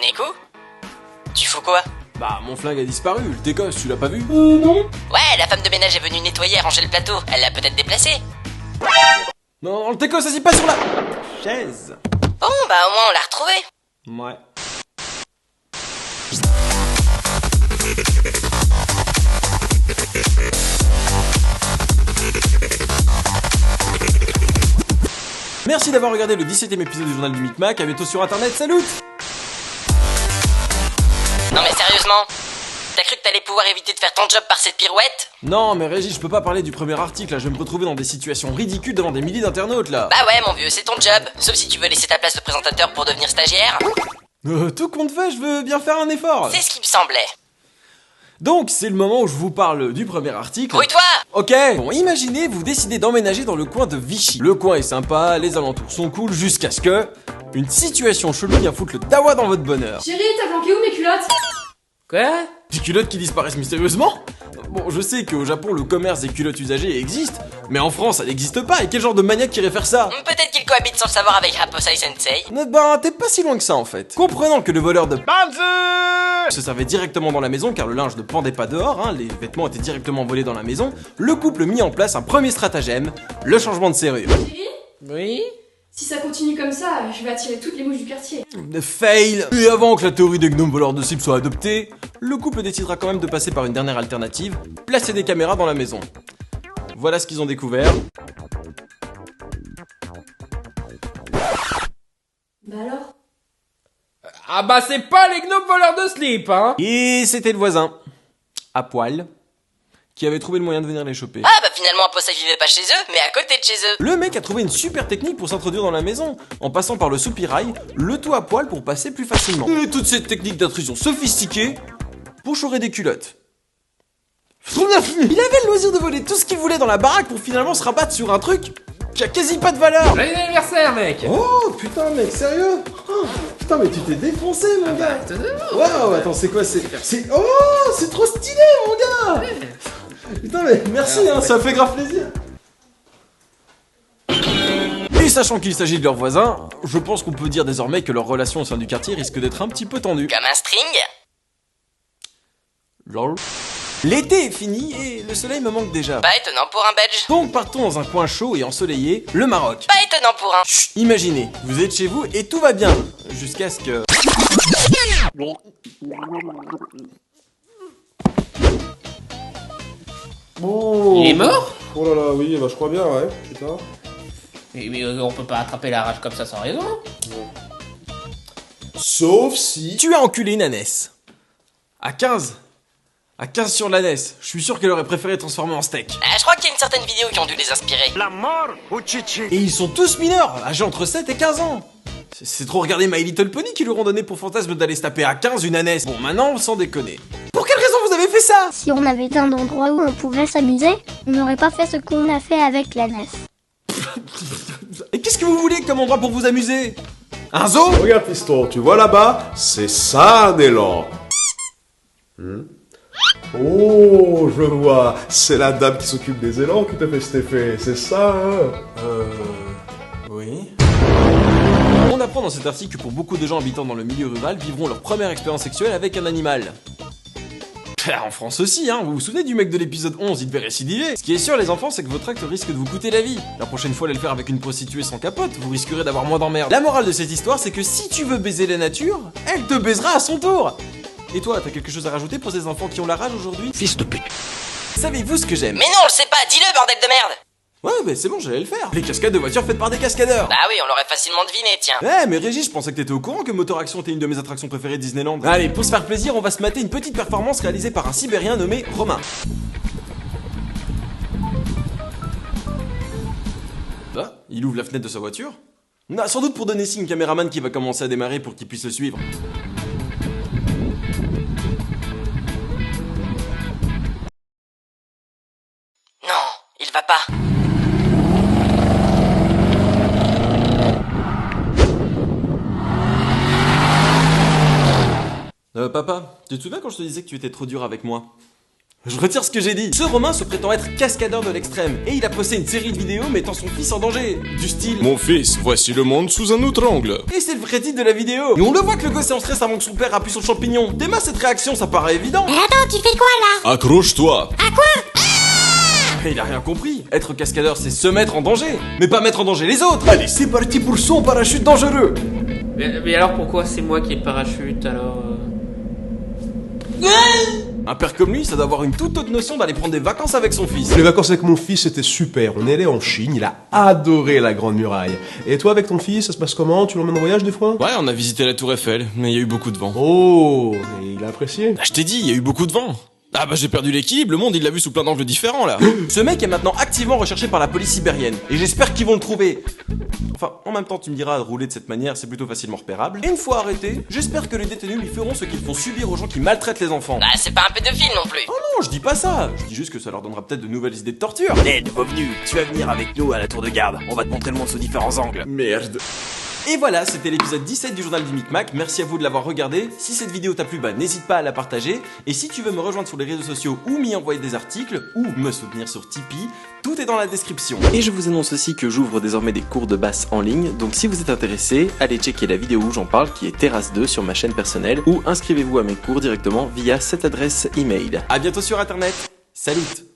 Neko? Tu fous quoi? Bah, mon flingue a disparu, le décoche, tu l'as pas vu? Non. Ouais, la femme de ménage est venue nettoyer et ranger le plateau. Elle l'a peut-être déplacé. Non, le décoche, ça s'y pas sur la chaise. Bon, bah au moins on l'a retrouvé. Ouais. Merci d'avoir regardé le 17ème épisode du journal du Micmac, à bientôt sur internet, salut! Non mais sérieusement, t'as cru que t'allais pouvoir éviter de faire ton job par cette pirouette? Non mais Régis, je peux pas parler du premier article là, je vais me retrouver dans des situations ridicules devant des milliers d'internautes là. Bah ouais mon vieux, c'est ton job. Sauf si tu veux laisser ta place de présentateur pour devenir stagiaire. Tout compte fait, je veux bien faire un effort. C'est ce qui me semblait. Donc c'est le moment où je vous parle du premier article. Grouille-toi! Ok, bon imaginez, vous décidez d'emménager dans le coin de Vichy. Le coin est sympa, les alentours sont cool, jusqu'à ce que... une situation chelou vient foutre le dawa dans votre bonheur. Chérie, t'as planqué où mes culottes? Quoi? Des culottes qui disparaissent mystérieusement? Bon, je sais qu'au Japon, le commerce des culottes usagées existe, mais en France, ça n'existe pas, et quel genre de maniaque irait faire ça? Peut-être qu'il cohabite sans le savoir avec Raposai Sensei. Ben, t'es pas si loin que ça en fait. Comprenant que le voleur de Banzu se servait directement dans la maison, car le linge ne pendait pas dehors, les vêtements étaient directement volés dans la maison, le couple mit en place un premier stratagème, le changement de serrure. Chérie, Oui? si ça continue comme ça, je vais attirer toutes les mouches du quartier. Fail. Et avant que la théorie des gnomes voleurs de cibles soit adoptée, le couple décidera quand même de passer par une dernière alternative, placer des caméras dans la maison. Voilà ce qu'ils ont découvert. Bah alors? Ah bah c'est pas les gnomes voleurs de slip, hein. Et c'était le voisin, à poil, qui avait trouvé le moyen de venir les choper. Ah bah finalement Raposai vivait pas chez eux, mais à côté de chez eux. Le mec a trouvé une super technique pour s'introduire dans la maison, en passant par le soupirail, le tout à poil pour passer plus facilement. Et toute cette technique d'intrusion sophistiquée pour chorer des culottes. Il avait le loisir de voler tout ce qu'il voulait dans la baraque pour finalement se rabattre sur un truc qui a quasi pas de valeur. Joyeux anniversaire, mec. Oh putain mec, sérieux? Oh, putain mais tu t'es défoncé mon gars. Waouh, attends c'est quoi, c'est... Oh, c'est trop stylé mon gars. Putain mais merci ça fait grave plaisir. Et sachant qu'il s'agit de leurs voisins, je pense qu'on peut dire désormais que leur relation au sein du quartier risque d'être un petit peu tendue. Comme un string? Lol. L'été est fini et le soleil me manque déjà. Pas étonnant pour un Belge. Donc partons dans un coin chaud et ensoleillé, le Maroc. Pas étonnant pour un... Chut, imaginez, vous êtes chez vous et tout va bien, jusqu'à ce que... Oh, Il est mort? Oh là là, oui, bah je crois bien, ouais, putain. Mais on peut pas attraper la rage comme ça sans raison. Sauf si... Tu as enculé une ânesse. À 15 sur l'ânesse, je suis sûr qu'elle aurait préféré transformer en steak. Ah, je crois qu'il y a une certaine vidéo qui ont dû les inspirer. Et ils sont tous mineurs, âgés entre 7 et 15 ans. C'est trop regarder My Little Pony qui leur ont donné pour fantasme d'aller se taper à 15 une ânesse. Bon, maintenant, sans déconner. Pour quelle raison vous avez fait ça? Si on avait un endroit où on pouvait s'amuser, on n'aurait pas fait ce qu'on a fait avec la NES. Et qu'est-ce que vous voulez comme endroit pour vous amuser? Un zoo? Regarde fiston, tu vois là-bas, c'est ça un élan. Oh, je vois, c'est la dame qui s'occupe des élans qui te fait cet effet, c'est ça, hein? Oui. On apprend dans cet article que pour beaucoup de gens habitant dans le milieu rural vivront leur première expérience sexuelle avec un animal. En France aussi, vous vous souvenez du mec de l'épisode 11, il devait récidiver. Ce qui est sûr les enfants, c'est que votre acte risque de vous coûter la vie. La prochaine fois, allez le faire avec une prostituée sans capote, vous risquerez d'avoir moins d'emmerdes. La morale de cette histoire, c'est que si tu veux baiser la nature, elle te baisera à son tour. Et toi, t'as quelque chose à rajouter pour ces enfants qui ont la rage aujourd'hui? Fils de pute. Savez-vous ce que j'aime? Mais non, on le sait pas, dis-le bordel de merde. Ouais, mais c'est bon, j'allais le faire. Les cascades de voitures faites par des cascadeurs. Bah oui, on l'aurait facilement deviné, tiens. Mais Régis, je pensais que t'étais au courant que Motor Action était une de mes attractions préférées de Disneyland. Allez, pour se faire plaisir, on va se mater une petite performance réalisée par un Sibérien nommé Romain. Ah, il ouvre la fenêtre de sa voiture. Sans doute pour donner signe caméraman qui va commencer à démarrer pour qu'il puisse le suivre. Non, il va pas. Papa, tu te souviens quand je te disais que tu étais trop dur avec moi? Je retire ce que j'ai dit. Ce Romain se prétend être cascadeur de l'extrême, et il a posté une série de vidéos mettant son fils en danger. Du style... Mon fils, voici le monde sous un autre angle. Et c'est le vrai titre de la vidéo. Et on le voit que le gosse est en stress avant que son père appuie sur le champignon. T'aimes cette réaction, ça paraît évident. Mais attends, tu fais quoi là? Accroche-toi. Mais il a rien compris. Être cascadeur, c'est se mettre en danger, mais pas mettre en danger les autres. Allez, c'est parti pour son parachute dangereux. Mais alors pourquoi c'est moi qui ai le parachute alors Un père comme lui, ça doit avoir une toute autre notion d'aller prendre des vacances avec son fils. Les vacances avec mon fils, c'était super. On est allé en Chine, il a adoré la Grande Muraille. Et toi, avec ton fils, ça se passe comment? Tu l'emmènes en voyage des fois? Ouais, on a visité la Tour Eiffel, mais il y a eu beaucoup de vent. Oh, et il a apprécié? Ah, je t'ai dit, il y a eu beaucoup de vent. Ah bah j'ai perdu l'équilibre, le monde il l'a vu sous plein d'angles différents là. Ce mec est maintenant activement recherché par la police sibérienne, et j'espère qu'ils vont le trouver. Enfin, en même temps, tu me diras, rouler de cette manière, c'est plutôt facilement repérable. Et une fois arrêté, j'espère que les détenus lui feront ce qu'ils font subir aux gens qui maltraitent les enfants. Bah, c'est pas un pédophile non plus. Oh non, je dis pas ça. Je dis juste que ça leur donnera peut-être de nouvelles idées de torture. Hé, nouveau venu, tu vas venir avec nous à la tour de garde. On va te montrer le monde sous différents angles. Merde. Et voilà, c'était l'épisode 17 du journal du Micmac. Merci à vous de l'avoir regardé. Si cette vidéo t'a plu, bah n'hésite pas à la partager. Et si tu veux me rejoindre sur les réseaux sociaux ou m'y envoyer des articles ou me soutenir sur Tipeee, tout est dans la description. Et je vous annonce aussi que j'ouvre désormais des cours de basse en ligne. Donc si vous êtes intéressé, allez checker la vidéo où j'en parle qui est Terrasse 2 sur ma chaîne personnelle ou inscrivez-vous à mes cours directement via cette adresse email. À bientôt sur internet. Salut!